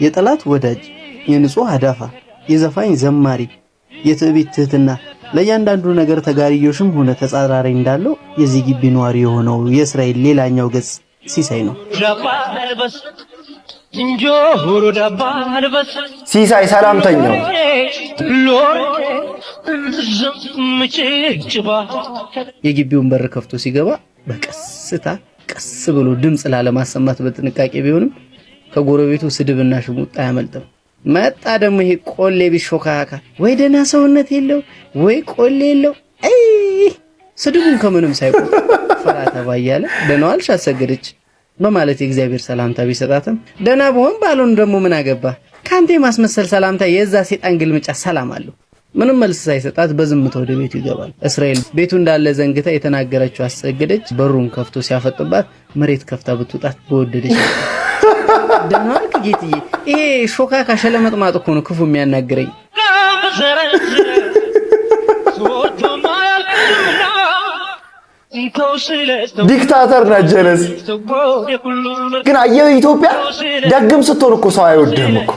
የጠላት ወዳጅ፣ የንጹህ አዳፋ፣ የዘፋኝ ዘማሪ፣ የትዕቢት ትህትና ለእያንዳንዱ ነገር ተጋሪዮሽም ሆነ ተጻራሪ እንዳለው የዚህ ግቢ ነዋሪ የሆነው የእስራኤል ሌላኛው ገጽ ሲሳይ ነው። ሲሳይ ሰላምተኛው የግቢውን በር ከፍቶ ሲገባ በቀስታ ቀስ ብሎ ድምጽ ላለማሰማት በጥንቃቄ ቢሆንም ከጎረቤቱ ስድብና ሽሙጥ አያመልጥም። መጣ ደግሞ ይሄ ቆሌ ቢሾካካ ወይ ደና ሰውነት የለው ወይ ቆሌ የለው። አይ ስድቡን ከምንም ሳይቆም ፈራታ ባያለ ደናዋልሽ አሰገደች በማለት የእግዚአብሔር ሰላምታ ቢሰጣትም ደና በሆን ባሉን ደግሞ ምን አገባ ካንተ ማስመሰል ሰላምታ የዛ ሰይጣን ግልምጫ ሰላም አለው። ምንም መልስ ሳይሰጣት በዝምታ ወደ ቤቱ ይገባል። እስራኤል ቤቱ እንዳለ ዘንግታ የተናገረችው አሰገደች በሩን ከፍቶ ሲያፈጥባት መሬት ከፍታ ብትውጣት በወደደች ደናልክ ጌትዬ ይሄ ሾካካ ሸለመጥማጥ እኮ ነው ክፉ የሚያናግረኝ። ዲክታተር ናጀለስ ግን አየው ኢትዮጵያ ደግም ስትሆን እኮ ሰው አይወድህም እኮ